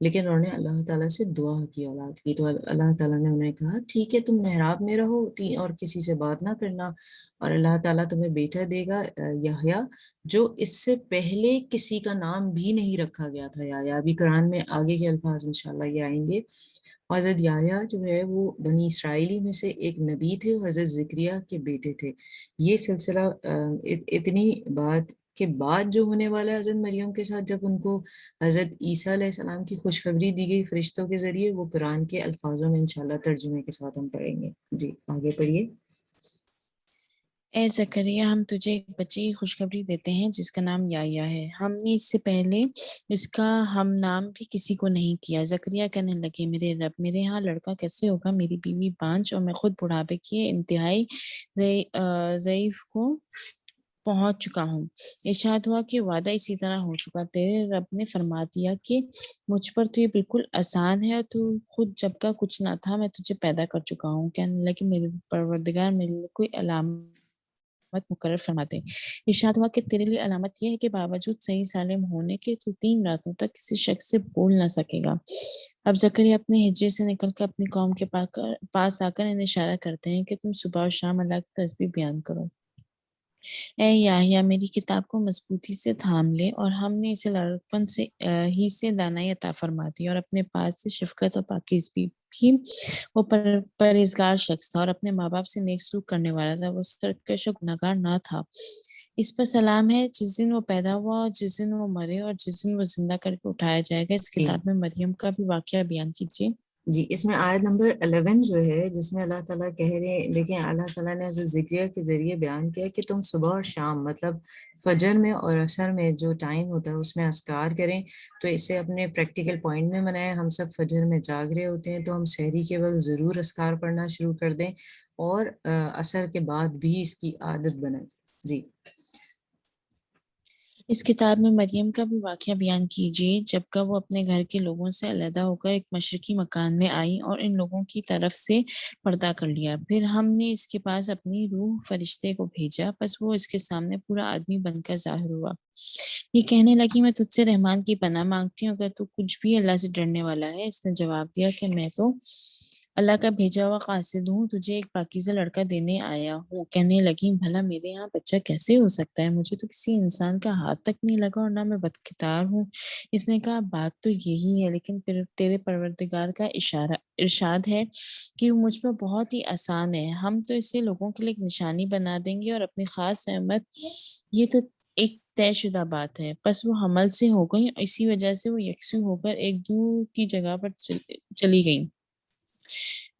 لیکن انہوں نے اللہ تعالیٰ سے دعا کی اولاد کی، تو اللہ تعالیٰ نے انہیں کہا ٹھیک ہے تم محراب میں رہو اور کسی سے بات نہ کرنا، اور اللہ تعالیٰ تمہیں بیٹا دے گا یحییٰ، جو اس سے پہلے کسی کا نام بھی نہیں رکھا گیا تھا یحییٰ۔ ابھی قرآن میں آگے کے الفاظ انشاءاللہ یہ آئیں گے۔ اور حضرت یحییٰ جو ہے وہ بنی اسرائیلی میں سے ایک نبی تھے اور حضرت زکریا کے بیٹے تھے۔ یہ سلسلہ اتنی بات کے بعد جو ہونے والا ہے حضرت مریم کے ساتھ، جب ان کو حضرت عیسیٰ علیہ السلام کی خوشخبری دی گئی فرشتوں کے ذریعے، وہ قرآن کے الفاظوں میں انشاءاللہ ترجمے کے ساتھ ہم پڑھیں گے۔ جی آگے پڑھیے۔ اے زکریا، ہم تجھے ایک بچے کی خوشخبری دیتے ہیں جس کا نام یحییٰ ہے۔ ہم نے اس سے پہلے اس کا ہم نام بھی کسی کو نہیں کیا۔ زکریا کہنے لگے، میرے رب، میرے ہاں لڑکا کیسے ہوگا؟ میری بیوی بانجھ اور میں خود بڑھاپے کی انتہائی ضعیف کو پہنچ چکا ہوں۔ ارشاد ہوا کہ وعدہ اسی طرح ہو چکا۔ تیرے رب نے فرما دیا کہ مجھ پر تو یہ بالکل آسان ہے، اور تو خود جب کا کچھ نہ تھا میں تجھے پیدا کر چکا ہوں۔ کہنے لگے، میرے پروردگار، میرے لیے کوئی علامت مقرر فرما دے۔ ارشاد ہوا کہ تیرے لیے علامت یہ ہے کہ باوجود صحیح سالم ہونے کے تو 3 راتوں تک کسی شخص سے بول نہ سکے گا۔ اب زکریا اپنے حجرے سے نکل کر اپنی قوم کے پاس آ کر انہیں اشارہ کرتے ہیں کہ تم صبح اور شام اللہ کی تسبیح بیان کرو۔ اے یحییٰ، میری کتاب کو مضبوطی سے تھام لے، اور ہم نے اسے لڑکپن سے ہی سے دانائی عطا فرما دی، اور اپنے پاس سے شفقت اور پاکیزگی بھی۔ وہ پرہیزگار شخص تھا اور اپنے ماں باپ سے نیک سلوک کرنے والا تھا، وہ سرکش و گناہگار نہ تھا۔ اس پر سلام ہے جس دن وہ پیدا ہوا اور جس دن وہ مرے اور جس دن وہ زندہ کر کے اٹھایا جائے گا۔ اس کتاب میں مریم کا بھی واقعہ بیان کیجیے۔ جی اس میں آیت نمبر 11 جو ہے، جس میں اللہ تعالیٰ کہہ رہے ہیں، دیکھیں اللہ تعالیٰ نے حضرت زکریا کے ذریعے بیان کیا کہ تم صبح اور شام، مطلب فجر میں اور عصر میں جو ٹائم ہوتا ہے اس میں اذکار کریں۔ تو اسے اپنے پریکٹیکل پوائنٹ میں بنائیں۔ ہم سب فجر میں جاگ رہے ہوتے ہیں تو ہم سحری کے وقت ضرور اذکار پڑھنا شروع کر دیں، اور عصر کے بعد بھی اس کی عادت بنائیں۔ جی اس کتاب میں مریم کا بھی واقعہ بیان کیجیے، جب کہ وہ اپنے گھر کے لوگوں سے علیحدہ ہو کر ایک مشرقی مکان میں آئی اور ان لوگوں کی طرف سے پردہ کر لیا۔ پھر ہم نے اس کے پاس اپنی روح فرشتے کو بھیجا، پس وہ اس کے سامنے پورا آدمی بن کر ظاہر ہوا۔ یہ کہنے لگی، میں تجھ سے رحمان کی پناہ مانگتی ہوں، اگر تو کچھ بھی اللہ سے ڈرنے والا ہے۔ اس نے جواب دیا کہ میں تو اللہ کا بھیجا ہوا قاصد ہوں، تجھے ایک پاکیزہ لڑکا دینے آیا ہوں۔ کہنے لگی، بھلا میرے یہاں بچہ کیسے ہو سکتا ہے؟ مجھے تو کسی انسان کا ہاتھ تک نہیں لگا اور نہ میں بدکردار ہوں۔ اس نے کہا، بات تو یہی ہے، لیکن پھر تیرے پروردگار کا ارشاد ہے کہ وہ مجھ پر بہت ہی آسان ہے۔ ہم تو اسے لوگوں کے لیے ایک نشانی بنا دیں گے اور اپنی خاص رحمت۔ یہ تو ایک طے شدہ بات ہے۔ پس وہ حمل سے ہو گئی، اسی وجہ سے وہ یکسو ہو کر ایک دور کی جگہ پر چلی گئی۔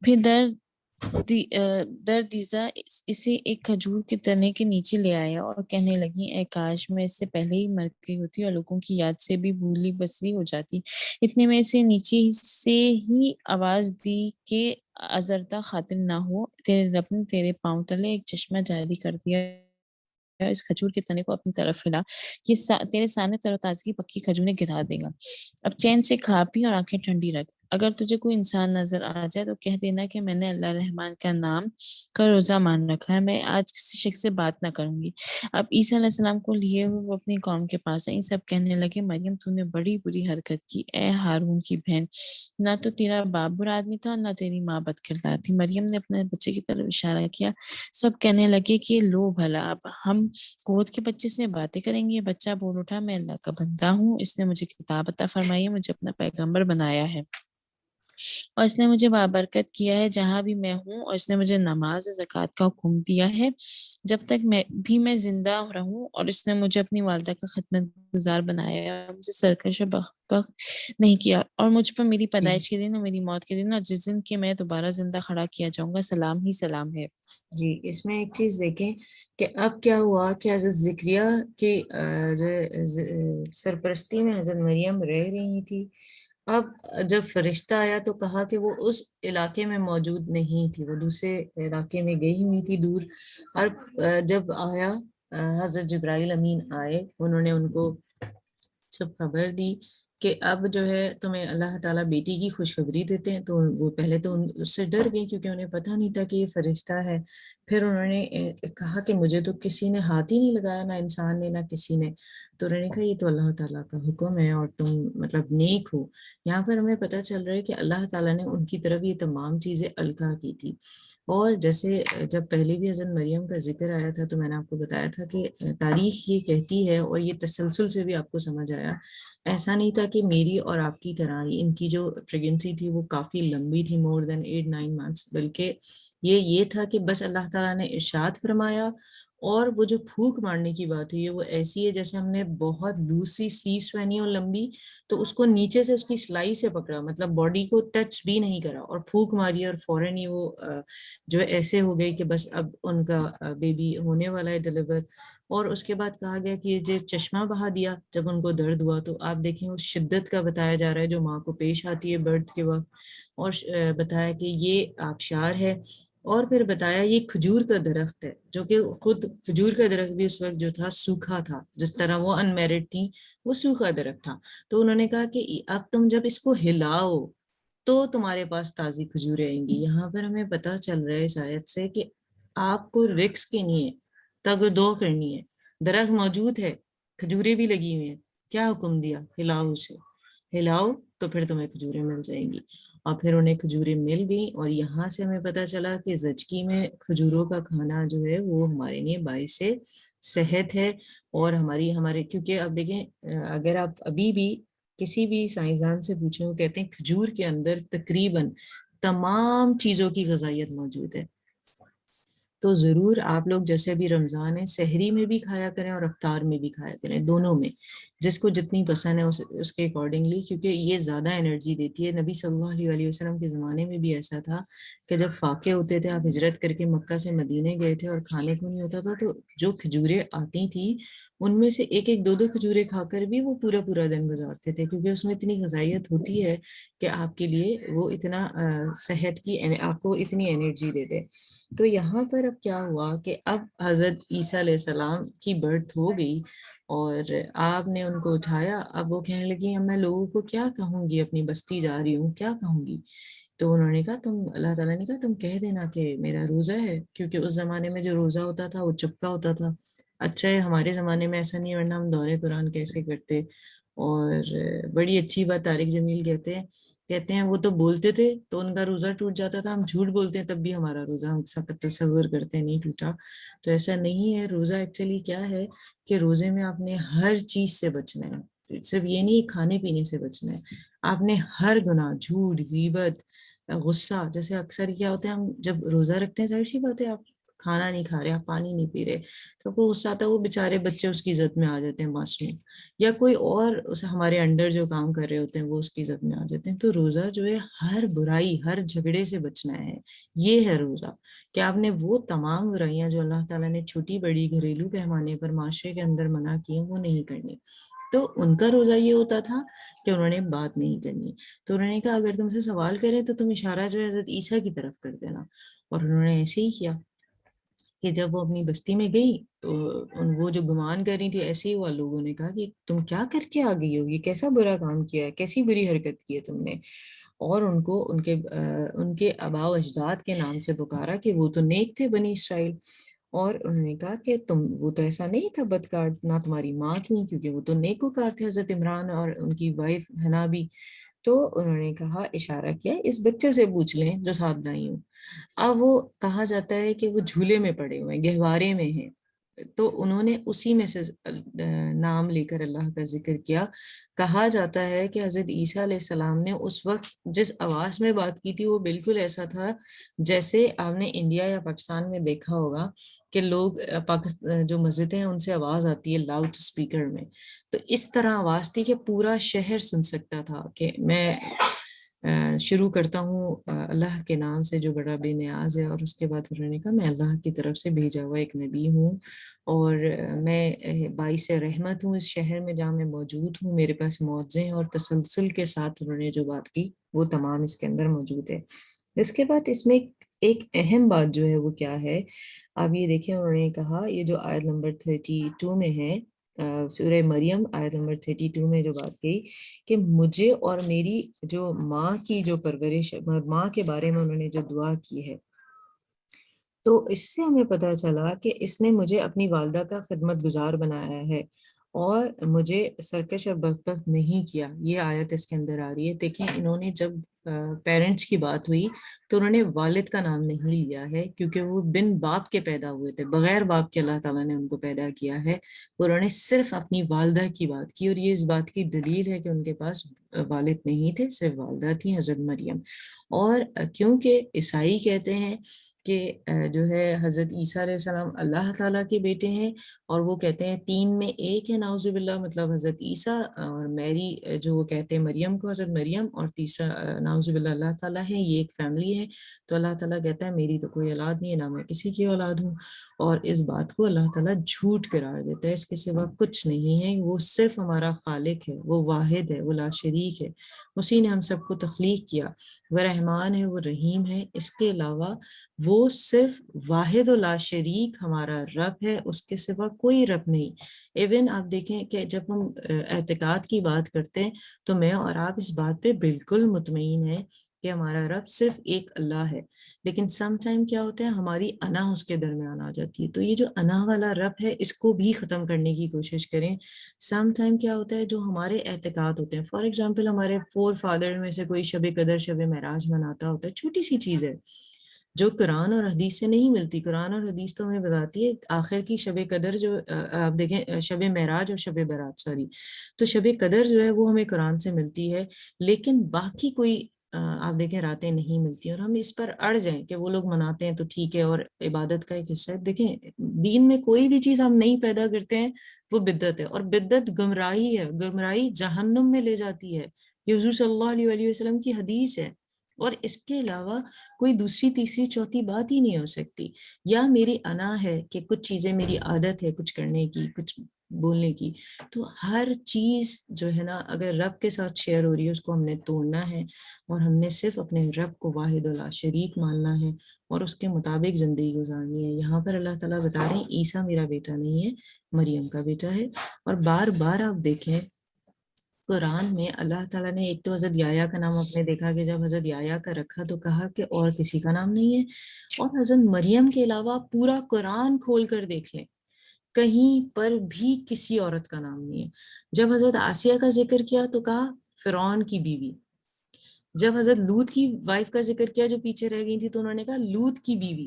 پھر دردیزہ اسے ایک کھجور کے تنے کے نیچے لے آیا اور کہنے لگی، اے کاش میں اس سے پہلے ہی مر گئی ہوتی اور لوگوں کی یاد سے بھی بھولی بسری ہو جاتی۔ اتنے میں اسے نیچے سے ہی آواز دی کہ آزردہ خاطر نہ ہو، تیرے رب نے تیرے پاؤں تلے ایک چشمہ جاری کر دیا، اس کھجور کے تنے کو اپنی طرف ہلا، یہ تیرے سامنے تر و تازگی پکی کھجوریں گرا دے گا۔ اب چین سے کھا پی اور آنکھیں ٹھنڈی رکھ۔ اگر تجھے کوئی انسان نظر آ جائے تو کہہ دینا کہ میں نے اللہ رحمان کا نام کا روزہ مان رکھا ہے، میں آج کسی شخص سے بات نہ کروں گی۔ اب عیسیٰ علیہ السلام کو لیے ہوئے وہ اپنی قوم کے پاس آئیں۔ سب کہنے لگے، مریم تو نے بڑی بری حرکت کی، اے ہارون کی بہن، نہ تو تیرا باپ برا آدمی تھا نہ تیری ماں بد کردار تھی۔ مریم نے اپنے بچے کی طرف اشارہ کیا۔ سب کہنے لگے کہ لو بھلا، اب ہم گود کے بچے سے باتیں کریں گے۔ بچہ بول اٹھا، میں اللہ کا بندہ ہوں، اس نے مجھے کتاب عطا فرمائی ہے، مجھے اپنا پیغمبر بنایا ہے، اور اس نے مجھے بابرکت کیا ہے جہاں بھی میں ہوں، اور اس نے مجھے نماز اور زکوٰۃ کا حکم دیا ہے جب تک میں زندہ رہوں، اور اس نے مجھے اپنی والدہ کا خدمت گزار بنایا ہے، مجھے سرکش و بخت نہیں کیا، اور مجھ پر میری پیدائش کے دن اور میری موت کے دن اور جس دن کہ میں دوبارہ زندہ کھڑا کیا جاؤں گا سلام ہی سلام ہے۔ جی اس میں ایک چیز دیکھیں کہ اب کیا ہوا کہ حضرت زکریا کی سرپرستی میں حضرت مریم رہ رہی تھی۔ اب جب فرشتہ آیا تو کہا کہ وہ اس علاقے میں موجود نہیں تھی، وہ دوسرے علاقے میں گئی ہوئی تھی دور۔ اور جب آیا حضرت جبرائیل امین آئے، انہوں نے ان کو جب خبر دی کہ اب جو ہے تمہیں اللہ تعالیٰ بیٹی کی خوشخبری دیتے ہیں، تو وہ پہلے تو اس سے ڈر گئی کیونکہ انہیں پتہ نہیں تھا کہ یہ فرشتہ ہے۔ پھر انہوں نے کہا کہ مجھے تو کسی نے ہاتھ ہی نہیں لگایا، نہ انسان نے نہ کسی نے. تو انہوں نے کہا یہ تو اللہ تعالیٰ کا حکم ہے اور تم مطلب نیک ہو. یہاں پر ہمیں پتہ چل رہا ہے کہ اللہ تعالیٰ نے ان کی طرف یہ تمام چیزیں القا کی تھی. اور جیسے جب پہلے بھی حضرت مریم کا ذکر آیا تھا تو میں نے آپ کو بتایا تھا کہ تاریخ یہ کہتی ہے، اور یہ تسلسل سے بھی آپ کو سمجھ آیا، ایسا نہیں تھا کہ میری اور آپ کی طرح ان کی جو پریگنسی تھی وہ کافی لمبی تھی، مور دین 8-9 months، بلکہ یہ تھا کہ بس اللہ تعالیٰ نے ارشاد فرمایا. اور وہ جو پھونک مارنے کی بات ہوئی ہے وہ ایسی ہے جیسے ہم نے بہت لوسی سلیوز پہنی اور لمبی، تو اس کو نیچے سے اس کی سلائی سے پکڑا، مطلب باڈی کو ٹچ بھی نہیں کرا، اور پھونک ماری اور فوراً ہی وہ جو ایسے ہو گئی کہ بس اب ان کا بیبی ہونے والا ہے ڈیلیور. اور اس کے بعد کہا گیا کہ یہ جو چشمہ بہا دیا جب ان کو درد ہوا، تو آپ دیکھیں اس شدت کا بتایا جا رہا ہے جو ماں کو پیش آتی ہے برتھ کے وقت، اور بتایا کہ یہ آبشار ہے. اور پھر بتایا یہ کھجور کا درخت ہے، جو کہ خود کھجور کا درخت بھی اس وقت جو تھا سوکھا تھا، جس طرح وہ ان میرڈ تھیں وہ سوکھا درخت تھا. تو انہوں نے کہا کہ اب تم جب اس کو ہلاؤ تو تمہارے پاس تازی کھجوریں آئیں گی. یہاں پر ہمیں پتہ چل رہا ہے اس آیت سے کہ آپ کو رکس کے نہیں ہے، تگ دو کرنی ہے. درخت موجود ہے، کھجوریں بھی لگی ہوئی ہیں، کیا حکم دیا؟ ہلاؤ اسے، ہلاؤ تو پھر تمہیں کھجوریں مل جائیں گی. اور پھر انہیں کھجوریں مل گئیں. اور یہاں سے ہمیں پتہ چلا کہ زچگی میں کھجوروں کا کھانا جو ہے وہ ہمارے لیے باعث صحت ہے. اور ہمارے کیونکہ اب دیکھیں اگر آپ ابھی بھی کسی بھی سائنسدان سے پوچھیں، وہ کہتے ہیں کھجور کے اندر تقریباً تمام چیزوں کی غذائیت موجود ہے. تو ضرور آپ لوگ جیسے ابھی رمضان ہے سحری میں بھی کھایا کریں اور افطار میں بھی کھایا کریں، دونوں میں جس کو جتنی پسند ہے اس کے اکارڈنگلی، کیونکہ یہ زیادہ انرجی دیتی ہے. نبی صلی اللہ علیہ وسلم کے زمانے میں بھی ایسا تھا کہ جب فاقے ہوتے تھے، آپ ہجرت کر کے مکہ سے مدینے گئے تھے اور کھانے کو نہیں ہوتا تھا، تو جو کھجوریں آتی تھیں ان میں سے ایک ایک دو دو کھجوریں کھا کر بھی وہ پورا پورا دن گزارتے تھے، کیونکہ اس میں اتنی غذائیت ہوتی ہے کہ آپ کے لیے وہ اتنا صحت کی آپ کو اتنی انرجی دے دے. تو یہاں پر اب کیا ہوا کہ اب حضرت عیسیٰ علیہ السلام کی برتھ ہو گئی اور آپ نے ان کو اٹھایا. اب وہ کہنے لگی اب میں لوگوں کو کیا کہوں گی، اپنی بستی جا رہی ہوں کیا کہوں گی. تو انہوں نے کہا اللہ تعالیٰ نے کہا تم کہہ دینا کہ میرا روزہ ہے، کیونکہ اس زمانے میں جو روزہ ہوتا تھا وہ چپکا ہوتا تھا. اچھا ہے ہمارے زمانے میں ایسا نہیں ہے، ورنہ ہم دورے قرآن کیسے کرتے. اور بڑی اچھی بات طارق جمیل کہتے ہیں وہ تو بولتے تھے تو ان کا روزہ ٹوٹ جاتا تھا، ہم جھوٹ بولتے ہیں تب بھی ہمارا روزہ ہم سخت تصور کرتے ہیں نہیں ٹوٹا. تو ایسا نہیں ہے. روزہ ایکچولی کیا ہے کہ روزے میں آپ نے ہر چیز سے بچنا ہے، صرف یہ نہیں کھانے پینے سے بچنا ہے، آپ نے ہر گناہ، جھوٹ، غیبت، غصہ. جیسے اکثر کیا ہوتا ہے ہم جب روزہ رکھتے ہیں، ظاہر سی بات ہے آپ کھانا نہیں کھا رہے، آپ پانی نہیں پی رہے، تو کو غصہ آتا ہے، وہ بےچارے بچے اس کی عزت میں آ جاتے ہیں معصوم، یا کوئی اور ہمارے انڈر جو کام کر رہے ہوتے ہیں وہ اس کی عزت میں آ جاتے ہیں. تو روزہ جو ہے ہر برائی، ہر جھگڑے سے بچنا ہے. یہ ہے روزہ کہ آپ نے وہ تمام برائیاں جو اللہ تعالیٰ نے چھوٹی بڑی گھریلو پیمانے پر معاشرے کے اندر منع کی وہ نہیں کرنی. تو ان کا روزہ یہ ہوتا تھا کہ انہوں نے بات نہیں کرنی. تو انہوں نے کہا اگر تم سے سوال کریں تو تم اشارہ جو ہے حضرت عیسیٰ کی طرف کر دینا. اور انہوں نے ایسے ہی کیا کہ جب وہ اپنی بستی میں گئی تو وہ جو گمان کر رہی تھی، ایسے ہی وہ لوگوں نے کہا کہ تم کیا کر کے آ گئی ہو، یہ کیسا برا کام کیا ہے، کیسی بری حرکت کی ہے تم نے. اور ان کو ان کے آباء و اجداد کے نام سے پکارا کہ وہ تو نیک تھے بنی اسرائیل. اور انہوں نے کہا کہ وہ تو ایسا نہیں تھا بدکار، نہ تمہاری ماں تھی کیونکہ وہ تو نیکوکار تھے، حضرت عمران اور ان کی وائف حنا بھی. تو انہوں نے کہا، اشارہ کیا اس بچے سے پوچھ لیں جو ساتھ لائی ہوں. اب وہ کہا جاتا ہے کہ وہ جھولے میں پڑے ہوئے ہیں، گہوارے میں ہیں. تو انہوں نے اسی میں سے نام لے کر اللہ کا ذکر کیا. کہا جاتا ہے کہ حضرت عیسیٰ علیہ السلام نے اس وقت جس آواز میں بات کی تھی وہ بالکل ایسا تھا جیسے آپ نے انڈیا یا پاکستان میں دیکھا ہوگا کہ لوگ جو مسجدیں ہیں ان سے آواز آتی ہے لاؤڈ اسپیکر میں. تو اس طرح آواز تھی کہ پورا شہر سن سکتا تھا کہ میں شروع کرتا ہوں اللہ کے نام سے جو بڑا بے نیاز ہے. اور اس کے بعد انہوں نے کہا میں اللہ کی طرف سے بھیجا ہوا ایک نبی ہوں اور میں باعث رحمت ہوں اس شہر میں جہاں میں موجود ہوں. میرے پاس معجزے ہیں، اور تسلسل کے ساتھ انہوں نے جو بات کی وہ تمام اس کے اندر موجود ہے. اس کے بعد اس میں ایک اہم بات جو ہے وہ کیا ہے، آپ یہ دیکھیں. انہوں نے کہا یہ جو آیت نمبر 32 میں ہے، سورہ مریم آیت نمبر 32 میں جو بات کہی کہ مجھے اور میری جو ماں کی جو پرورش، ماں کے بارے میں انہوں نے جو دعا کی ہے، تو اس سے ہمیں پتہ چلا کہ اس نے مجھے اپنی والدہ کا خدمت گزار بنایا ہے اور مجھے سرکش اور بدبخت نہیں کیا. یہ آیت اس کے اندر آ رہی ہے. دیکھیں انہوں نے جب پیرنٹس کی بات ہوئی تو انہوں نے والد کا نام نہیں لیا ہے کیونکہ وہ بن باپ کے پیدا ہوئے تھے, بغیر باپ کے اللہ تعالیٰ نے ان کو پیدا کیا ہے. انہوں نے صرف اپنی والدہ کی بات کی, اور یہ اس بات کی دلیل ہے کہ ان کے پاس والد نہیں تھے, صرف والدہ تھیں حضرت مریم. اور کیونکہ عیسائی کہتے ہیں کہ جو ہے حضرت عیسیٰ علیہ السلام اللہ تعالیٰ کے بیٹے ہیں, اور وہ کہتے ہیں تین میں ایک ہے نعوذ باللہ, مطلب حضرت عیسیٰ اور میری, جو وہ کہتے ہیں مریم کو حضرت مریم, اور تیسرا نعوذ باللہ اللہ تعالیٰ ہے, یہ ایک فیملی ہے. تو اللہ تعالیٰ کہتا ہے میری تو کوئی اولاد نہیں ہے, نہ میں کسی کی اولاد ہوں. اور اس بات کو اللہ تعالیٰ جھوٹ قرار دیتا ہے, اس کے سوا کچھ نہیں ہے. وہ صرف ہمارا خالق ہے, وہ واحد ہے, وہ لا شریک ہے, اسی نے ہم سب کو تخلیق کیا. وہ رحمان ہے, وہ رحیم ہے. اس کے علاوہ وہ صرف واحد و لا شریک ہمارا رب ہے, اس کے سوا کوئی رب نہیں. ایون آپ دیکھیں کہ جب ہم اعتقاد کی بات کرتے ہیں تو میں اور آپ اس بات پہ بالکل مطمئن ہیں کہ ہمارا رب صرف ایک اللہ ہے, لیکن سم ٹائم کیا ہوتا ہے ہماری انا اس کے درمیان آ جاتی ہے. تو یہ جو انا والا رب ہے اس کو بھی ختم کرنے کی کوشش کریں. سم ٹائم کیا ہوتا ہے جو ہمارے اعتقاد ہوتے ہیں, فار ایگزامپل ہمارے فور فادر میں سے کوئی شب قدر شب معراج مناتا ہوتا ہے, چھوٹی سی چیز ہے جو قرآن اور حدیث سے نہیں ملتی. قرآن اور حدیث تو ہمیں بتاتی ہے آخر کی شب قدر, جو آپ دیکھیں شب معراج اور شب برات, تو شب قدر جو ہے وہ ہمیں قرآن سے ملتی ہے, لیکن باقی کوئی آپ دیکھیں راتیں نہیں ملتی. اور ہم اس پر اڑ جائیں کہ وہ لوگ مناتے ہیں تو ٹھیک ہے اور عبادت کا ایک حصہ ہے. دیکھیں دین میں کوئی بھی چیز ہم نہیں پیدا کرتے ہیں وہ بدعت ہے, اور بدعت گمراہی ہے, گمراہی جہنم میں لے جاتی ہے. یہ حضور صلی اللہ علیہ وآلہ وسلم کی حدیث ہے, اور اس کے علاوہ کوئی دوسری تیسری چوتھی بات ہی نہیں ہو سکتی. یا میری انا ہے کہ کچھ چیزیں میری عادت ہے کچھ کرنے کی, کچھ بولنے کی, تو ہر چیز جو ہے نا اگر رب کے ساتھ شیئر ہو رہی ہے اس کو ہم نے توڑنا ہے, اور ہم نے صرف اپنے رب کو واحد لا شریک ماننا ہے اور اس کے مطابق زندگی گزارنی ہے. یہاں پر اللہ تعالیٰ بتا رہے ہیں عیسیٰ میرا بیٹا نہیں ہے, مریم کا بیٹا ہے. اور بار بار آپ دیکھیں قرآن میں اللہ تعالیٰ نے ایک تو حضرت یحییٰ کا نام آپ نے دیکھا کہ جب حضرت یحییٰ کا رکھا تو کہا کہ اور کسی کا نام نہیں ہے, اور حضرت مریم کے علاوہ پورا قرآن کھول کر دیکھ لیں کہیں پر بھی کسی عورت کا نام نہیں ہے. جب حضرت آسیہ کا ذکر کیا تو کہا فرعون کی بیوی, جب حضرت لوط کی وائف کا ذکر کیا جو پیچھے رہ گئی تھی تو انہوں نے کہا لوط کی بیوی.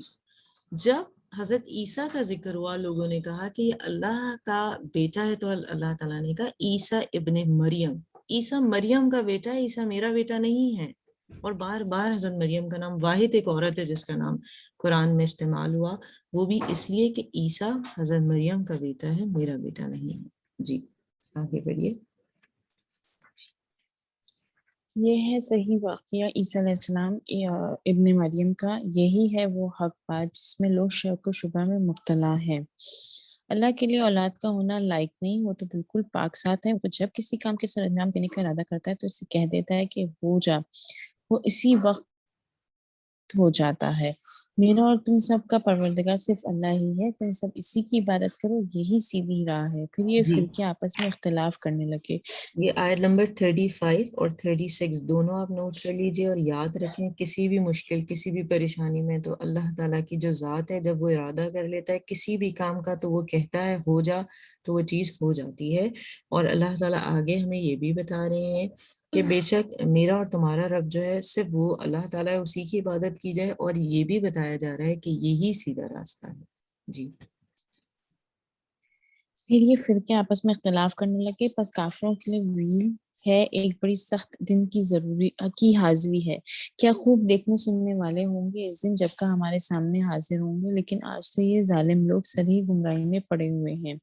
جب حضرت عیسیٰ کا ذکر ہوا لوگوں نے کہا کہ یہ اللہ کا بیٹا ہے تو اللہ تعالیٰ نے کہا عیسیٰ ابن مریم, عیسیٰ مریم کا بیٹا ہے, عیسیٰ میرا بیٹا نہیں ہے. اور بار بار حضرت مریم کا نام, واحد ایک عورت ہے جس کا نام قرآن میں استعمال ہوا, وہ بھی اس لیے کہ عیسیٰ حضرت مریم کا بیٹا ہے, میرا بیٹا نہیں ہے. جی آگے بڑھیے. یہ ہے صحیح واقعہ عیسیٰ علیہ السلام ابن مریم کا. یہی ہے وہ حق بات جس میں لوگ شک و شبہ میں مبتلا ہیں. اللہ کے لیے اولاد کا ہونا لائق نہیں, وہ تو بالکل پاک ساتھ ہے. وہ جب کسی کام کے سر انجام دینے کا ارادہ کرتا ہے تو اسے کہہ دیتا ہے کہ ہو جا, وہ اسی وقت ہو جاتا ہے. میرا اور تم سب کا پروردگار صرف اللہ ہی ہے, تم سب اسی کی عبادت کرو, یہی سیدھی راہ ہے. پھر یہ جی فرقے آپس میں اختلاف کرنے لگے. یہ آیت نمبر 35 اور 36 دونوں آپ نوٹ کر لیجئے اور یاد رکھیں کسی بھی مشکل کسی بھی پریشانی میں تو اللہ تعالیٰ کی جو ذات ہے جب وہ ارادہ کر لیتا ہے کسی بھی کام کا تو وہ کہتا ہے ہو جا, تو وہ چیز ہو جاتی ہے. اور اللہ تعالیٰ آگے ہمیں یہ بھی بتا رہے ہیں کہ بے شک میرا اور تمہارا رب جو ہے صرف وہ اللہ تعالیٰ ہے, اسی کی عبادت کی جائے, اور یہ بھی بتایا جا رہا ہے کہ یہی سیدھا راستہ ہے. جی پھر یہ فرقے آپس میں اختلاف کرنے لگے. پس کافروں کے لیے ویل ہے, ایک بڑی سخت دن کی حاضری ہے. کیا خوب دیکھنے سننے والے ہوں گے اس دن جب کا ہمارے سامنے حاضر ہوں گے, لیکن آج تو یہ ظالم لوگ سری گمراہی میں پڑے ہوئے ہیں.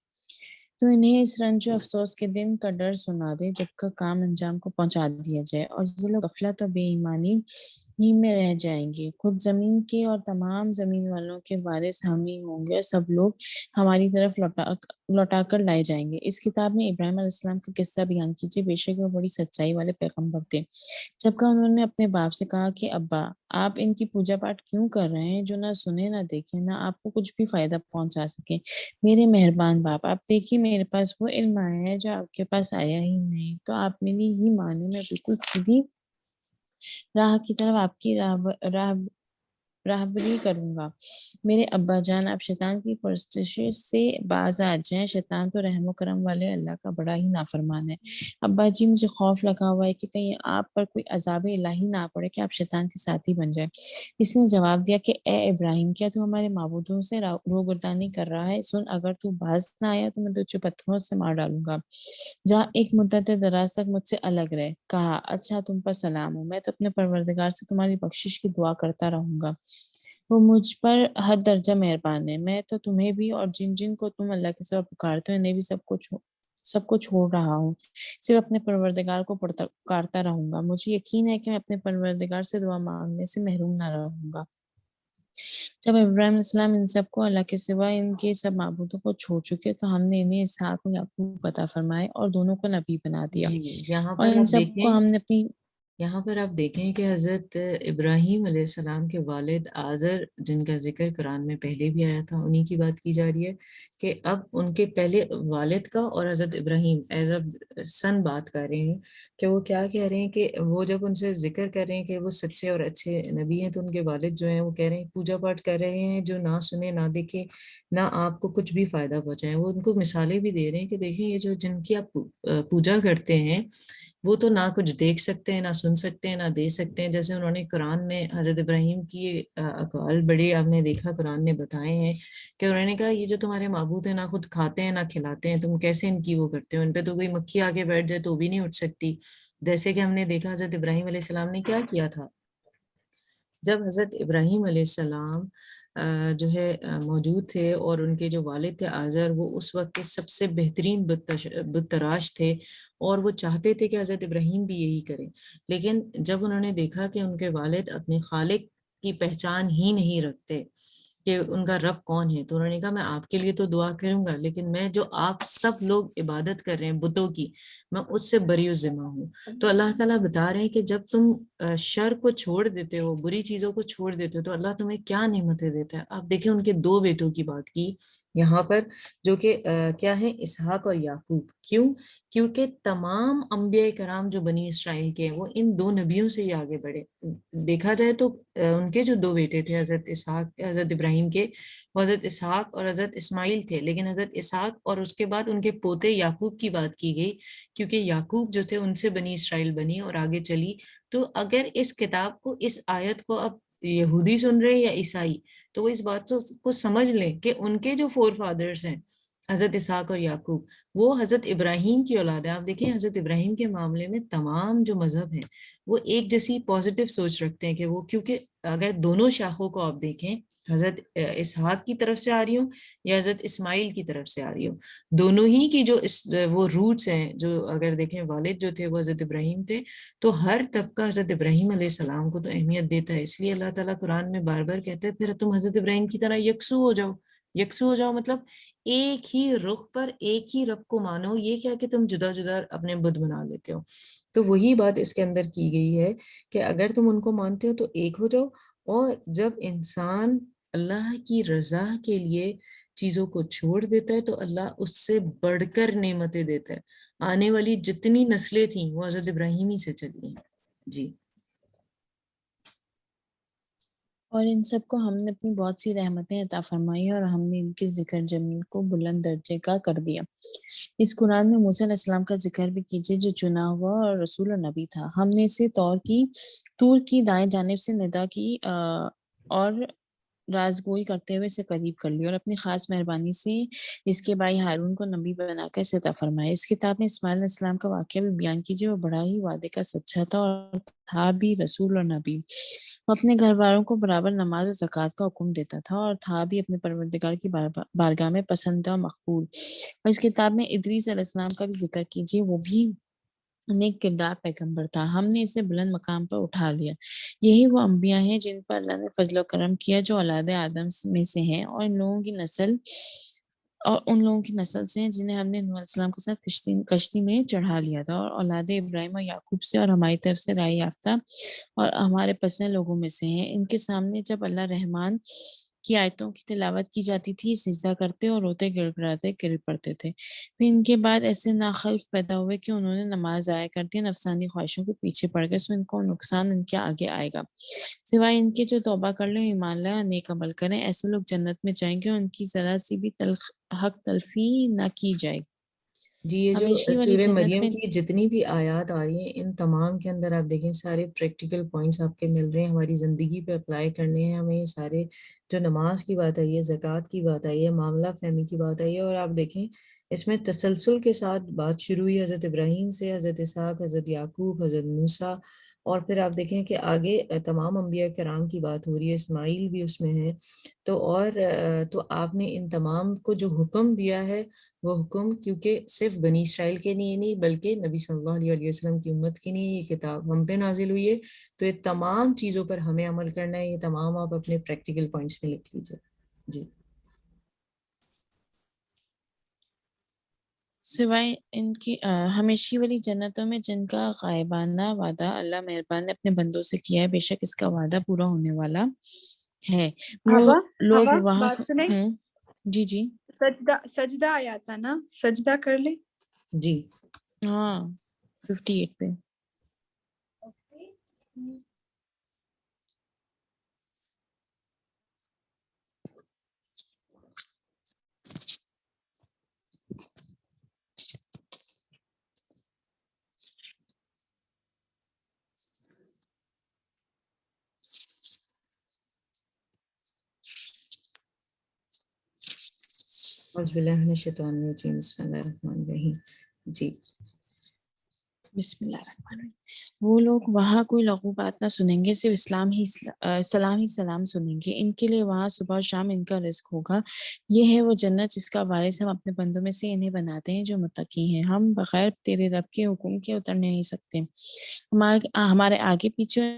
تو انہیں اس رنج و افسوس کے دن کا ڈر سنا دے جب کا کام انجام کو پہنچا دیا جائے, اور یہ لوگ غفلت و بے ایمانی ہی میں رہ جائیں گے. خود زمین کے اور تمام زمین والوں کے وارث ہم ہی ہوں گے, اور سب لوگ ہماری طرف لوٹا کر لائے جائیں گے. اس کتاب میں ابراہیم علیہ السلام کا قصہ بیان کیجیے, بے شک وہ بڑی سچائی والے پیغمبر تھے. جب کہ انہوں نے اپنے باپ سے کہا کہ ابا آپ ان کی پوجا پاٹ کیوں کر رہے ہیں جو نہ سنے نہ دیکھیں, نہ آپ کو کچھ بھی فائدہ پہنچا سکے. میرے مہربان باپ, آپ دیکھیے میرے پاس وہ علم آیا ہے جو آپ کے پاس آیا ہی نہیں. تو آپ میری ہی مانے, میں بالکل سیدھی راہ کی طرف آپ کی راہ راہبری کروں گا۔ میرے ابا جان، آپ شیطان کی پرستش سے باز آ جائیں، شیطان تو رحم و کرم والے اللہ کا بڑا ہی نافرمان ہے۔ ابا جی، مجھے خوف لگا ہوا ہے کہ کہیں آپ پر کوئی عذاب الہی نہ پڑے کہ آپ شیطان کے ساتھی بن جائے۔ اس نے جواب دیا کہ اے ابراہیم، کیا تو ہمارے معبودوں سے روگردانی کر رہا ہے؟ سن، اگر تو باز نہ آیا تو میں تجھے پتھروں سے مار ڈالوں گا۔ جہاں ایک مدت دراز تک مجھ سے الگ رہے۔ کہا، اچھا، تم پر سلام ہو، میں تو اپنے پروردگار سے تمہاری بخشش کی دعا کرتا رہوں گا، وہ مجھ پر حد درجہ مہربان ہے۔ میں تو تمہیں بھی اور جن جن کو تم اللہ کے سوا پکارتے ہو انہیں بھی سب کو چھوڑ رہا ہوں، صرف اپنے پروردگار کو پکارتا رہوں گا۔ مجھے یقین ہے کہ میں اپنے پروردگار سے دعا مانگنے سے محروم نہ رہوں گا۔ جب ابراہیم علیہ السلام ان سب کو اللہ کے سوا ان کے سب معبودوں کو چھوڑ چکے تو ہم نے انہیں اسحاق و یعقوب عطا فرمائے اور دونوں کو نبی بنا دیا، جی یہاں اور پر ان آپ سب کو دیکھیں، ہم نے اپنی کہ حضرت ابراہیم علیہ السلام کے والد آزر، جن کا ذکر قرآن میں پہلے بھی آیا تھا، انہی کی بات کی جا رہی ہے کہ اب ان کے پہلے والد کا اور حضرت ابراہیم ایز اے سن بات کر رہے ہیں کہ وہ کیا کہہ رہے ہیں کہ وہ جب ان سے ذکر کر رہے ہیں کہ وہ سچے اور اچھے نبی ہیں، تو ان کے والد جو ہیں وہ کہہ رہے ہیں پوجا پاٹ کر رہے ہیں جو نہ سنے نہ دیکھے نہ آپ کو کچھ بھی فائدہ پہنچائیں۔ وہ ان کو مثالیں بھی دے رہے ہیں کہ دیکھیں یہ جو جن کی آپ پوجا کرتے ہیں وہ تو نہ کچھ دیکھ سکتے ہیں، نہ سن سکتے ہیں، نہ دے سکتے ہیں۔ جیسے انہوں نے قرآن میں حضرت ابراہیم کی اقوال بڑے آپ نے دیکھا قرآن نے بتائے ہیں کہ انہوں نے کہا یہ جو تمہارے معبود ہیں نہ خود کھاتے ہیں نہ کھلاتے ہیں، تم کیسے ان کی وہ کرتے ہو؟ ان پہ تو کوئی مکھی آگے بیٹھ جائے تو بھی نہیں اٹھ سکتی۔ جیسے کہ ہم نے دیکھا حضرت ابراہیم علیہ السلام نے کیا کیا تھا، جب حضرت ابراہیم علیہ السلام جو ہے موجود تھے اور ان کے جو والد تھے آزر، وہ اس وقت کے سب سے بہترین بت تراش تھے اور وہ چاہتے تھے کہ حضرت ابراہیم بھی یہی کریں، لیکن جب انہوں نے دیکھا کہ ان کے والد اپنے خالق کی پہچان ہی نہیں رکھتے کہ ان کا رب کون ہے، تو انہوں نے کہا میں آپ کے لیے تو دعا کروں گا لیکن میں جو آپ سب لوگ عبادت کر رہے ہیں بتوں کی، میں اس سے بری ذمہ ہوں۔ تو اللہ تعالیٰ بتا رہے ہیں کہ جب تم شر کو چھوڑ دیتے ہو، بری چیزوں کو چھوڑ دیتے ہو، تو اللہ تمہیں کیا نعمتیں دیتا ہے۔ آپ دیکھیں ان کے دو بیٹوں کی بات کی یہاں پر، جو کہ کیا ہیں، اسحاق اور یعقوب۔ کیوں؟ کیونکہ تمام انبیاء کرام جو بنی اسرائیل کے ہیں وہ ان دو نبیوں سے ہی آگے بڑھے۔ دیکھا جائے تو ان کے جو دو بیٹے تھے حضرت اسحاق، حضرت ابراہیم کے، وہ حضرت اسحاق اور حضرت اسماعیل تھے، لیکن حضرت اسحاق اور اس کے بعد ان کے پوتے یعقوب کی بات کی گئی، کیونکہ یعقوب جو تھے ان سے بنی اسرائیل بنی اور آگے چلی۔ تو اگر اس کتاب کو، اس آیت کو اب یہودی سن رہے یا عیسائی، تو وہ اس بات کو سمجھ لیں کہ ان کے جو فور فادرز ہیں حضرت اسحاق اور یعقوب، وہ حضرت ابراہیم کی اولاد ہے۔ آپ دیکھیں حضرت ابراہیم کے معاملے میں تمام جو مذہب ہیں وہ ایک جیسی پازیٹیو سوچ رکھتے ہیں کہ وہ، کیونکہ اگر دونوں شاخوں کو آپ دیکھیں، حضرت اسحاق کی طرف سے آ رہی ہوں یا حضرت اسماعیل کی طرف سے آ رہی ہوں، دونوں ہی کی جو وہ روٹس ہیں، جو اگر دیکھیں والد جو تھے وہ حضرت ابراہیم تھے، تو ہر طبقہ حضرت ابراہیم علیہ السلام کو تو اہمیت دیتا ہے۔ اس لیے اللہ تعالیٰ قرآن میں بار بار کہتا ہے پھر تم حضرت ابراہیم کی طرح یکسو ہو جاؤ۔ یکسو ہو جاؤ مطلب ایک ہی رخ پر ایک ہی رب کو مانو، یہ کیا کہ تم جدا جدا اپنے بدھ بنا لیتے ہو۔ تو وہی بات اس کے اندر کی گئی ہے کہ اگر تم ان کو مانتے ہو تو ایک ہو جاؤ، اور جب انسان اللہ کی رضا کے لیے چیزوں کو چھوڑ دیتا ہے تو اللہ اس سے بڑھ کر نعمتیں دیتا ہے۔ آنے والی جتنی نسلیں تھیں وہ حضرت ابراہیمی سے چلی ہیں۔ جی اور ان سب کو ہم نے اپنی بہت سی رحمتیں عطا فرمائی اور ہم نے ان کے ذکر جمیل کو بلند درجے کا کر دیا۔ اس قرآن میں موسیٰ علیہ السلام کا ذکر بھی کیجئے جو چنا ہوا اور رسول اور نبی تھا۔ ہم نے اسے طور کی دائیں جانب سے ندا کی اور رازگوئی کرتے ہوئے اسے قریب کر لیا اور اپنی خاص مہربانی سے اس کے بھائی ہارون کو نبی بنا کر اسے عطا فرمایا۔ اس کتاب میں اسماعیل علیہ السلام کا واقعہ بھی بیان کیجیے، وہ بڑا ہی وعدے کا سچا تھا اور تھا بھی رسول اور نبی۔ وہ اپنے گھر والوں کو برابر نماز اور زکوٰۃ کا حکم دیتا تھا اور تھا بھی اپنے پروردگار کی بارگاہ میں پسندیدہ و مقبول۔ اور اس کتاب میں ادریس علیہ السلام کا بھی ذکر کیجیے، وہ بھی نیک کردار پیغمبر تھا، ہم نے اسے بلند مقام پر اٹھا لیا۔ یہی وہ انبیاء ہیں جن پر اللہ نے فضل و کرم کیا، جو اولاد آدم میں سے ہیں، اور ان لوگوں کی نسل سے ہیں جنہیں ہم نے نوح علیہ السلام کے ساتھ کشتی میں چڑھا لیا تھا، اور اولاد ابراہیم اور یعقوب سے اور ہماری طرف سے رائے یافتہ اور ہمارے پسند لوگوں میں سے ہیں۔ ان کے سامنے جب اللہ رحمان کی آیتوں کی تلاوت کی جاتی تھی سجدہ کرتے اور روتے گر گڑاتے گر پڑتے تھے۔ پھر ان کے بعد ایسے ناخلف پیدا ہوئے کہ انہوں نے نماز ضائع کر دی، نفسانی خواہشوں کے پیچھے پڑ گئے، سو ان کو نقصان ان کے آگے آئے گا۔ سوائے ان کے جو توبہ کر لیں، ایمان لائیں اور نیک عمل کریں، ایسے لوگ جنت میں جائیں گے اور ان کی ذرا سی بھی حق تلفی نہ کی جائے گی۔ جی یہ جو ہمیشہ والی سورہ جنت مریم میں کی جتنی بھی آیات آ رہی ہیں ان تمام کے اندر آپ دیکھیں سارے پریکٹیکل پوائنٹس آپ کے مل رہے ہیں، ہماری زندگی پہ اپلائی کرنے ہیں ہمیں یہ سارے۔ جو نماز کی بات آئی ہے، زکوٰۃ کی بات آئی ہے، معاملہ فہمی کی بات آئی ہے، اور آپ دیکھیں اس میں تسلسل کے ساتھ بات شروع ہوئی حضرت ابراہیم سے، حضرت اسحاق، حضرت یعقوب، حضرت موسیٰ، اور پھر آپ دیکھیں کہ آگے تمام انبیاء کرام کی بات ہو رہی ہے، اسماعیل بھی اس میں ہے۔ تو اور تو آپ نے ان تمام کو جو حکم دیا ہے وہ حکم کیونکہ صرف بنی اسرائیل کے لیے نہیں بلکہ نبی صلی اللہ علیہ وسلم کی امت کے لیے یہ کتاب ہم پہ نازل ہوئی ہے، تو یہ تمام چیزوں پر ہمیں عمل کرنا ہے۔ یہ تمام آپ اپنے پریکٹیکل پوائنٹس میں لکھ لیجیے۔ جی سوائے ان کی ہمیشہ والی جنتوں میں جن کا غائبانہ وعدہ اللہ مہربان نے اپنے بندوں سے کیا ہے، بے شک اس کا وعدہ پورا ہونے والا ہے۔ وہ ہوا لوگ ہوا وہاں بات سنیں، جی جی سجدہ آیا تھا نا، سجدہ کر لے۔ جی ہاں 58 پہ۔ اعوذ باللہ من الشیطان الرجیم، بسم اللہ الرحمن الرحیم۔ جی بسم اللہ الرحمن الرحیم۔ وہ لوگ وہاں کوئی لغو بات نہ سنیں گے، صرف سلام ہی سلام سنیں گے۔ ان کے لیے وہاں صبح و شام ان کا رزق ہوگا۔ یہ ہے وہ جنت جس کا وارث ہم اپنے بندوں میں سے انہیں بناتے ہیں جو متقی ہیں۔ ہم بغیر تیرے رب کے حکم کے اتر نہیں سکتے، ہمارے آگے پیچھے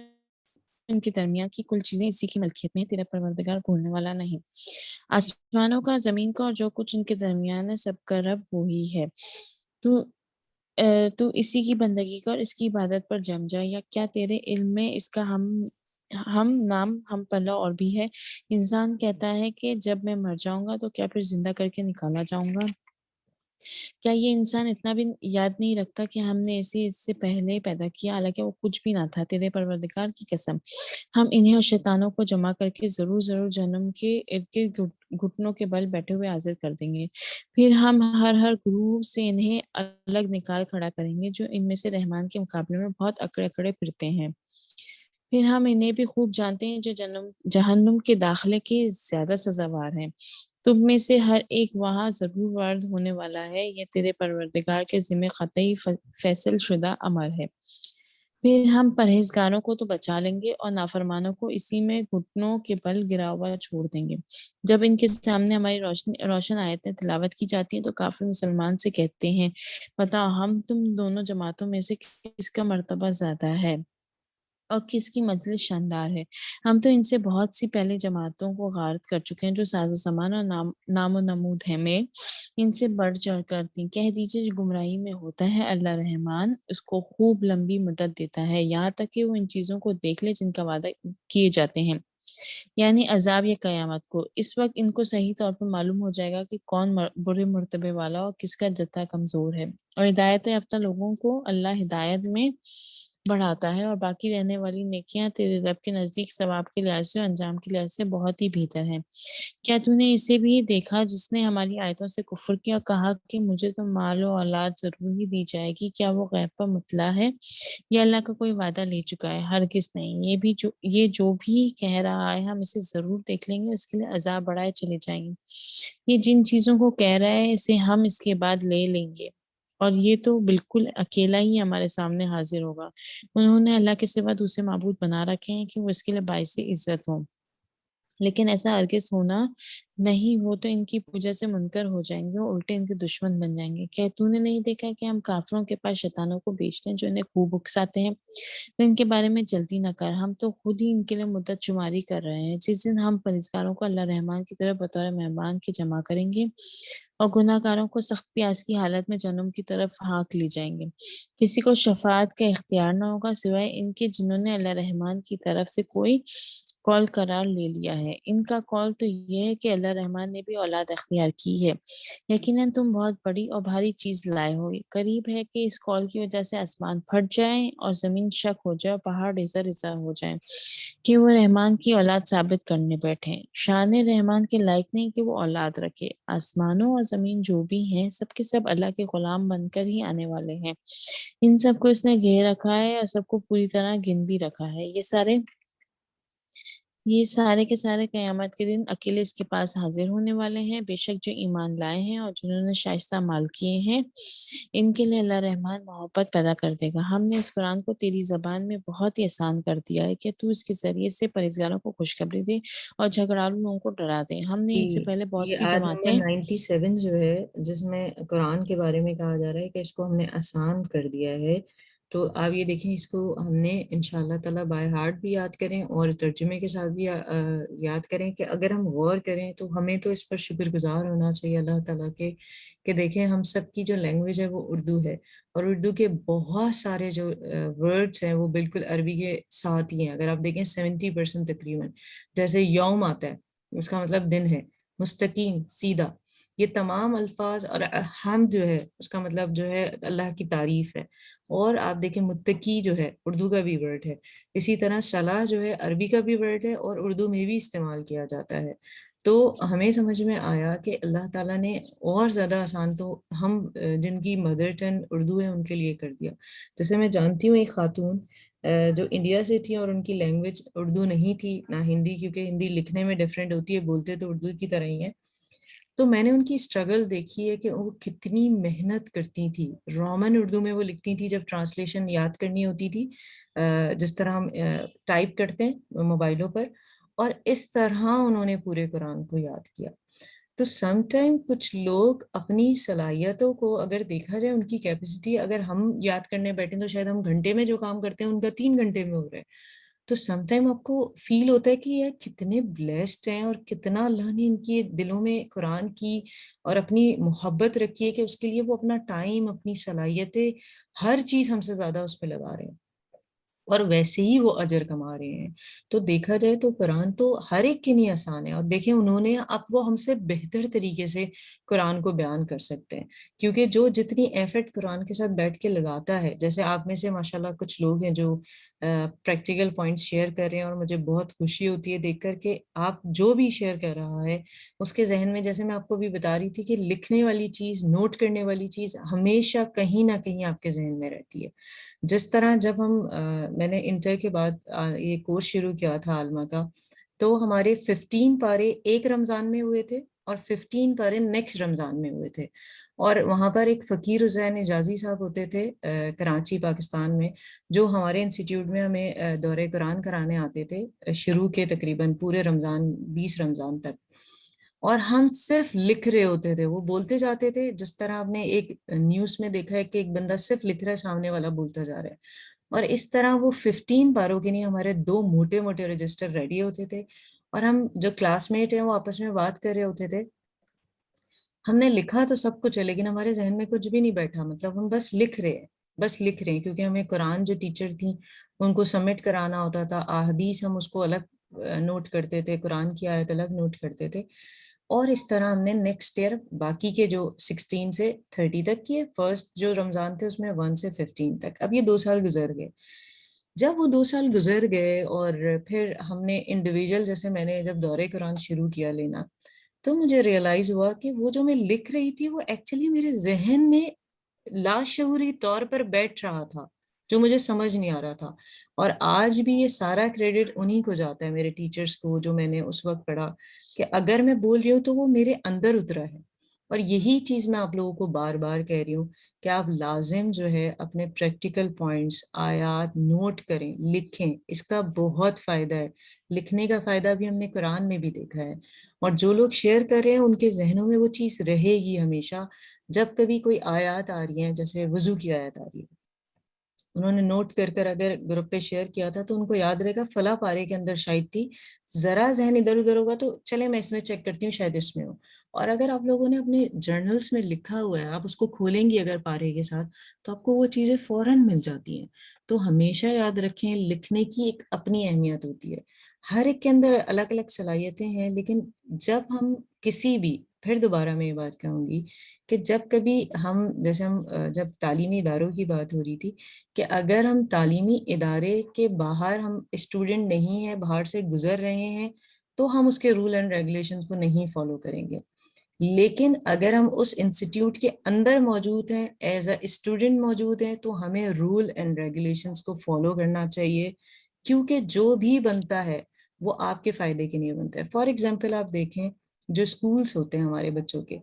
ان کے درمیان کی کل چیزیں اسی کی ملکیت میں ہیں، تیرا پروردگار بھولنے والا نہیں۔ آسمانوں کا، زمین کا اور جو کچھ ان کے درمیان ہے، سب کا رب وہی ہے۔ تو اسی کی بندگی کر، اس کی عبادت پر جم جا، یا کیا تیرے علم میں اس کا ہم نام ہم پلہ اور بھی ہے؟ انسان کہتا ہے کہ جب میں مر جاؤں گا تو کیا پھر زندہ کر کے نکالا جاؤں گا؟ کیا یہ انسان اتنا بھی یاد نہیں رکھتا کہ ہم نے اسے اس سے پہلے پیدا کیا، حالانکہ وہ کچھ بھی نہ تھا؟ تیرے پروردگار کی قسم، ہم انہیں اور شیطانوں کو جمع کر کے ضرور جہنم کے ارد گرد گھٹنوں کے بل بیٹھے ہوئے حاضر کر دیں گے۔ پھر ہم ہر گروہ سے انہیں الگ نکال کھڑا کریں گے جو ان میں سے رحمان کے مقابلے میں بہت اکڑے اکڑے پھرتے ہیں۔ پھر ہم انہیں بھی خوب جانتے ہیں جو جہنم کے داخلے کے زیادہ سزاوار ہیں۔ تم میں سے ہر ایک وہاں ضرور وارد ہونے والا ہے، یہ تیرے پروردگار کے ذمہ قطعی فیصل شدہ امر ہے۔ پھر ہم پرہیزگاروں کو تو بچا لیں گے اور نافرمانوں کو اسی میں گھٹنوں کے بل گرا ہوا چھوڑ دیں گے۔ جب ان کے سامنے ہماری روشن آیتیں تلاوت کی جاتی ہیں تو کافر مسلمان سے کہتے ہیں، بتاؤ ہم تم دونوں جماعتوں میں سے کس کا مرتبہ زیادہ ہے اور کس کی مجلس شاندار ہے؟ ہم تو ان سے بہت سی پہلے جماعتوں کو غارت کر چکے ہیں جو ساز و سامان اور نام و نمود ہے میں ان سے بڑھ چڑھ کر تھیں۔ کہہ دیجئے جو گمراہی میں ہوتا ہے اللہ رحمان اس کو خوب لمبی مدت دیتا ہے، یہاں تک کہ وہ ان چیزوں کو دیکھ لے جن کا وعدہ کیے جاتے ہیں، یعنی عذاب یا قیامت کو۔ اس وقت ان کو صحیح طور پر معلوم ہو جائے گا کہ کون برے مرتبے والا اور کس کا جتھا کمزور ہے۔ اور ہدایت یافتہ لوگوں کو اللہ ہدایت میں بڑھاتا ہے، اور باقی رہنے والی نیکیاں تیرے رب کے نزدیک ثواب کے لحاظ سے اور انجام کے لحاظ سے بہت ہی بہتر ہیں۔ کیا تو نے اسے بھی دیکھا جس نے ہماری آیتوں سے کفر کیا اور کہا کہ مجھے تو مال و اولاد ضرور ہی دی جائے گی؟ کیا وہ غیب پر مطلع ہے یا اللہ کا کوئی وعدہ لے چکا ہے؟ ہرگز نہیں۔ یہ جو بھی کہہ رہا ہے ہم اسے ضرور دیکھ لیں گے، اس کے لیے عذاب بڑھائے چلے جائیں گے۔ یہ جن چیزوں کو کہہ رہا ہے اسے ہم اس کے بعد لے لیں گے، اور یہ تو بالکل اکیلا ہی ہمارے سامنے حاضر ہوگا۔ انہوں نے اللہ کے سوا دوسرے معبود بنا رکھے ہیں کہ وہ اس کے لیے باعث عزت ہوں، لیکن ایسا ہرگز ہونا نہیں، وہ تو ان کی پوجا سے منکر ہو جائیں گے اور الٹے ان کے دشمن بن جائیں گے۔ کیا تو نے نہیں دیکھا کہ ہم کافروں کے پاس شیطانوں کو بیچتے ہیں جو انہیں خوب اکساتے ہیں؟ تو ان کے بارے میں جلدی نہ کر، ہم تو خود ہی ان کے لیے مدت شماری کر رہے ہیں۔ جس دن ہم پرہیزگاروں کو اللہ رحمان کی طرف بطور مہمان کے جمع کریں گے اور گناہ گاروں کو سخت پیاس کی حالت میں جہنم کی طرف ہانک لی جائیں گے، کسی کو شفاعت کا اختیار نہ ہوگا سوائے ان کے جنہوں نے اللہ رحمان کی طرف سے کوئی کال قرار لے لیا ہے۔ ان کا کال تو یہ ہے کہ اللہ رحمان نے بھی اولاد اختیار کی ہے۔ یقیناً تم بہت بڑی اور بھاری چیز لائے ہو۔ قریب ہے کہ اس کال کی وجہ سے آسمان پھٹ جائیں اور زمین شک ہو جائے اور پہاڑ ریزہ ریزہ ہو جائیں کہ وہ رحمان کی اولاد ثابت کرنے بیٹھے۔ شان رحمان کے لائق نہیں کہ وہ اولاد رکھے۔ آسمانوں اور زمین جو بھی ہیں سب کے سب اللہ کے غلام بن کر ہی آنے والے ہیں۔ ان سب کو اس نے گھیر رکھا ہے اور سب کو پوری طرح گن بھی رکھا ہے۔ یہ سارے کے سارے قیامت کے دن اکیلے اس کے پاس حاضر ہونے والے ہیں۔ بے شک جو ایمان لائے ہیں اور جنہوں نے شائستہ مال کیے ہیں ان کے لیے اللہ رحمان محبت پیدا کر دے گا۔ ہم نے اس قرآن کو تیری زبان میں بہت ہی آسان کر دیا ہے کہ تو اس کے ذریعے سے پرہیزگاروں کو خوشخبری دے اور جھگڑالو لوگوں کو ڈرا دے۔ ہم نے ان سے پہلے بہت یہ سی آیت جماعتیں نمبر 97 جو ہے جس میں قرآن کے بارے میں کہا جا رہا ہے کہ اس کو ہم نے آسان کر دیا ہے، تو آپ یہ دیکھیں اس کو ہم نے انشاءاللہ تعالیٰ بائی ہارٹ بھی یاد کریں اور ترجمے کے ساتھ بھی یاد کریں کہ اگر ہم غور کریں تو ہمیں تو اس پر شکر گزار ہونا چاہیے اللہ تعالیٰ کے کہ دیکھیں ہم سب کی جو لینگویج ہے وہ اردو ہے، اور اردو کے بہت سارے جو ورڈز ہیں وہ بالکل عربی کے ساتھ ہی ہیں۔ اگر آپ دیکھیں 70% تقریباً، جیسے یوم آتا ہے اس کا مطلب دن ہے، مستقیم سیدھا، یہ تمام الفاظ، اور حمد جو ہے اس کا مطلب جو ہے اللہ کی تعریف ہے۔ اور آپ دیکھیں متقی جو ہے اردو کا بھی ورڈ ہے، اسی طرح صلاح جو ہے عربی کا بھی ورڈ ہے اور اردو میں بھی استعمال کیا جاتا ہے۔ تو ہمیں سمجھ میں آیا کہ اللہ تعالیٰ نے اور زیادہ آسان تو ہم جن کی مدر ٹنگ اردو ہے ان کے لیے کر دیا۔ جیسے میں جانتی ہوں ایک خاتون جو انڈیا سے تھی اور ان کی لینگویج اردو نہیں تھی نہ ہندی، کیونکہ ہندی لکھنے میں ڈیفرنٹ ہوتی ہے، بولتے تو اردو کی طرح ہی ہے۔ تو میں نے ان کی اسٹرگل دیکھی ہے کہ وہ کتنی محنت کرتی تھی۔ رومن اردو میں وہ لکھتی تھی جب ٹرانسلیشن یاد کرنی ہوتی تھی، جس طرح ہم ٹائپ کرتے ہیں موبائلوں پر، اور اس طرح انہوں نے پورے قرآن کو یاد کیا۔ تو سم ٹائم کچھ لوگ اپنی صلاحیتوں کو اگر دیکھا جائے، ان کی کیپیسٹی، اگر ہم یاد کرنے بیٹھیں تو شاید ہم گھنٹے میں جو کام کرتے ہیں ان کا 3 گھنٹے میں ہو رہا ہے۔ تو سم ٹائم آپ کو فیل ہوتا ہے کہ یہ کتنے بلیسڈ ہیں اور کتنا اللہ نے ان کی دلوں میں قرآن کی اور اپنی محبت رکھی ہے کہ اس کے لیے وہ اپنا ٹائم، اپنی صلاحیتیں، ہر چیز ہم سے زیادہ اس پہ لگا رہے ہیں، اور ویسے ہی وہ اجر کما رہے ہیں۔ تو دیکھا جائے تو قرآن تو ہر ایک کے لیے آسان ہے، اور دیکھیں انہوں نے اب وہ ہم سے بہتر طریقے سے قرآن کو بیان کر سکتے ہیں، کیونکہ جو جتنی ایفرٹ قرآن کے ساتھ بیٹھ کے لگاتا ہے، جیسے آپ میں سے ماشاءاللہ کچھ لوگ ہیں جو پریکٹیکل پوائنٹس شیئر کر رہے ہیں، اور مجھے بہت خوشی ہوتی ہے دیکھ کر کہ آپ جو بھی شیئر کر رہا ہے اس کے ذہن میں، جیسے میں آپ کو بھی بتا رہی تھی کہ لکھنے والی چیز، نوٹ کرنے والی چیز ہمیشہ کہیں نہ کہیں آپ کے ذہن میں رہتی ہے۔ جس طرح جب میں نے انٹر کے بعد یہ کورس شروع کیا تھا عالمہ کا، تو ہمارے 15 پارے ایک رمضان میں ہوئے تھے اور 15 پارے نیکسٹ رمضان میں ہوئے تھے، اور وہاں پر ایک فقیر حسین اجازی صاحب ہوتے تھے کراچی پاکستان میں، جو ہمارے انسٹیٹیوٹ میں ہمیں دورہ قرآن کرانے آتے تھے شروع کے تقریباً پورے رمضان 20 رمضان تک، اور ہم صرف لکھ رہے ہوتے تھے، وہ بولتے جاتے تھے، جس طرح آپ نے ایک نیوز میں دیکھا ہے کہ ایک بندہ صرف لکھ رہا ہے، سامنے والا بولتا جا رہا ہے، اور اس طرح وہ 15 پاروں کے لیے ہمارے 2 موٹے موٹے رجسٹر ریڈی ہوتے تھے، اور ہم جو کلاس میٹ ہیں وہ آپس میں بات کر رہے ہوتے تھے۔ ہم نے لکھا تو سب کچھ ہے لیکن ہمارے ذہن میں کچھ بھی نہیں بیٹھا، مطلب ہم بس لکھ رہے ہیں، بس لکھ رہے ہیں، کیونکہ ہمیں قرآن جو ٹیچر تھیں ان کو سبمٹ کرانا ہوتا تھا، احادیث ہم اس کو الگ نوٹ کرتے تھے، قرآن کی آیت الگ نوٹ کرتے تھے، اور اس طرح ہم نے نیکسٹ ایئر باقی کے جو 16 سے 30 تک کیے، فرسٹ جو رمضان تھے اس میں 1 سے 15 تک۔ اب یہ 2 سال گزر گئے۔ جب وہ 2 سال گزر گئے اور پھر ہم نے انڈیویجول، جیسے میں نے جب دورہ قرآن شروع کیا لینا، تو مجھے ریئلائز ہوا کہ وہ جو میں لکھ رہی تھی وہ ایکچولی میرے ذہن میں لاشعوری طور پر بیٹھ رہا تھا، جو مجھے سمجھ نہیں آ رہا تھا، اور آج بھی یہ سارا کریڈٹ انہی کو جاتا ہے، میرے ٹیچرز کو، جو میں نے اس وقت پڑھا، کہ اگر میں بول رہی ہوں تو وہ میرے اندر اترا ہے۔ اور یہی چیز میں آپ لوگوں کو بار بار کہہ رہی ہوں کہ آپ لازم جو ہے اپنے پریکٹیکل پوائنٹس، آیات نوٹ کریں، لکھیں، اس کا بہت فائدہ ہے۔ لکھنے کا فائدہ بھی ہم نے قرآن میں بھی دیکھا ہے، اور جو لوگ شیئر کر رہے ہیں ان کے ذہنوں میں وہ چیز رہے گی ہمیشہ۔ جب کبھی کوئی آیات آ رہی ہیں، جیسے وضو کی آیت آ رہی ہے، انہوں نے نوٹ کر کر اگر گروپ پہ شیئر کیا تھا تو ان کو یاد رہے گا فلاں پارے کے اندر شاید تھی, ذرا ذہن ادھر ادھر ہوگا تو چلے میں اس میں چیک کرتی ہوں شاید اس میں ہو. اور اگر آپ لوگوں نے اپنے جرنلس میں لکھا ہوا ہے, آپ اس کو کھولیں گی اگر پارے کے ساتھ, تو آپ کو وہ چیزیں فوراً مل جاتی ہیں. تو ہمیشہ یاد رکھیں لکھنے کی ایک اپنی اہمیت ہوتی ہے. ہر ایک کے اندر الگ الگ صلاحیتیں ہیں, لیکن جب ہم کسی بھی, پھر دوبارہ میں یہ بات کہوں گی کہ جب کبھی ہم, جیسے ہم جب تعلیمی اداروں کی بات ہو رہی تھی, کہ اگر ہم تعلیمی ادارے کے باہر ہم اسٹوڈنٹ نہیں ہیں, باہر سے گزر رہے ہیں, تو ہم اس کے رول اینڈ ریگولیشنز کو نہیں فالو کریں گے. لیکن اگر ہم اس انسٹیٹیوٹ کے اندر موجود ہیں, ایز اے اسٹوڈنٹ موجود ہیں, تو ہمیں رول اینڈ ریگولیشنز کو فالو کرنا چاہیے, کیونکہ جو بھی بنتا ہے وہ آپ کے فائدے کے لیے بنتا ہے. فار ایگزامپل آپ دیکھیں جو اسکولس ہوتے ہیں ہمارے بچوں کے,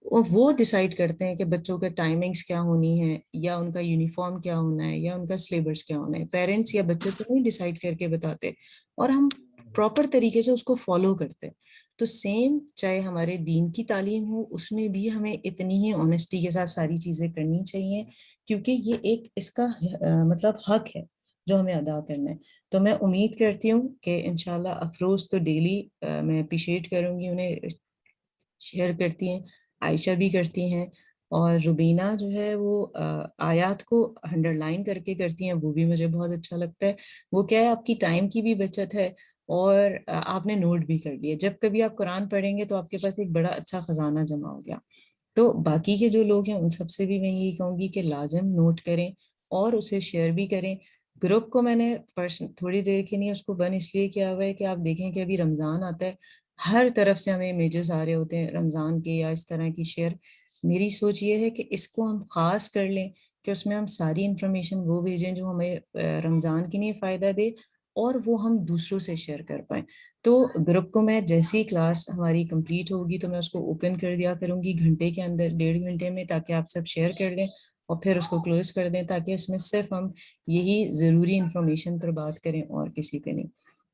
وہ ڈیسائیڈ کرتے ہیں کہ بچوں کے ٹائمنگز کیا ہونی ہے, یا ان کا یونیفارم کیا ہونا ہے, یا ان کا سلیبس کیا ہونا ہے. پیرنٹس یا بچے تو نہیں ڈیسائیڈ کر کے بتاتے, اور ہم پراپر طریقے سے اس کو فالو کرتے. تو سیم چاہے ہمارے دین کی تعلیم ہو, اس میں بھی ہمیں اتنی ہی آنیسٹی کے ساتھ ساری چیزیں کرنی چاہیے, کیونکہ یہ ایک اس کا مطلب حق ہے جو ہمیں ادا کرنا ہے. تو میں امید کرتی ہوں کہ انشاءاللہ افروز تو ڈیلی میں اپریشیٹ کروں گی, انہیں شیئر کرتی ہیں, عائشہ بھی کرتی ہیں, اور روبینہ جو ہے وہ آیات کو انڈر لائن کر کے کرتی ہیں, وہ بھی مجھے بہت اچھا لگتا ہے. وہ کیا ہے, آپ کی ٹائم کی بھی بچت ہے, اور آپ نے نوٹ بھی کر لیا. جب کبھی آپ قرآن پڑھیں گے تو آپ کے پاس ایک بڑا اچھا خزانہ جمع ہو گیا. تو باقی کے جو لوگ ہیں ان سب سے بھی میں یہی کہوں گی کہ لازم نوٹ کریں اور اسے شیئر بھی کریں. گروپ کو میں نے تھوڑی دیر کے لیے اس کو بند اس لیے کیا ہوا ہے کہ آپ دیکھیں کہ ابھی رمضان آتا ہے, ہر طرف سے ہمیں امیجز آ رہے ہوتے ہیں رمضان کے یا اس طرح کی شیئر. میری سوچ یہ ہے کہ اس کو ہم خاص کر لیں کہ اس میں ہم ساری انفارمیشن وہ بھیجیں جو ہمیں رمضان کے لیے فائدہ دے, اور وہ ہم دوسروں سے شیئر کر پائیں. تو گروپ کو میں جیسی کلاس ہماری کمپلیٹ ہوگی تو میں اس کو اوپن کر دیا کروں گی گھنٹے کے اندر, 1.5 گھنٹے میں, تاکہ آپ سب شیئر کر لیں اور پھر اس کو کلوز کر دیں, تاکہ اس میں صرف ہم یہی ضروری انفارمیشن پر بات کریں اور کسی پہ نہیں.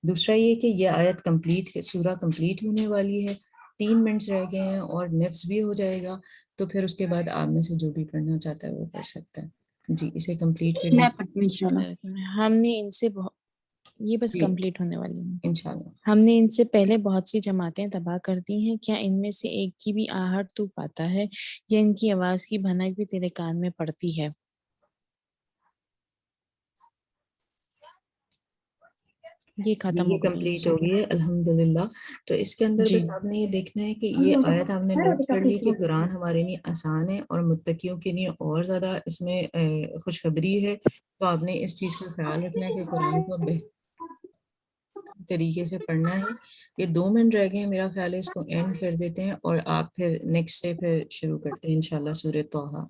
دوسرا یہ کہ یہ آیت کمپلیٹ, سورہ کمپلیٹ ہونے والی ہے, 3 منٹس رہ گئے ہیں اور نفس بھی ہو جائے گا, تو پھر اس کے بعد آپ میں سے جو بھی پڑھنا چاہتا ہے وہ پڑھ سکتا ہے. جی اسے کمپلیٹ کریں. میں ہم نے ان سے یہ بس جی کمپلیٹ ہونے والی ہے. انشاءاللہ. ہم نے ان سے پہلے بہت سی جماعتیں تباہ کر دی ہیں, کیا ان میں سے ایک کی بھی آہٹ تو پاتا ہے, یا ان کی آواز کی بھنک بھی تیرے کان میں پڑتی ہے؟ یہ ختم یہ ہو گئی ہے کمپلیٹ ہو سورہ. گئی ہے الحمدللہ. تو اس کے اندر جی بس آپ نے یہ دیکھنا ہے کہ یہ آیت آپ نے نوٹ کر لی کہ قرآن ہمارے لیے آسان ہے اور متقیوں کے لیے اور زیادہ اس میں خوشخبری ہے. تو آپ نے اس چیز کا خیال رکھنا ہے کہ قرآن کو بہتر طریقے سے پڑھنا ہے. یہ 2 منٹ رہ گئے ہیں, میرا خیال ہے اس کو اینڈ کر دیتے ہیں اور آپ پھر نیکسٹ سے پھر شروع کرتے ہیں انشاءاللہ سورہ طٰہٰ.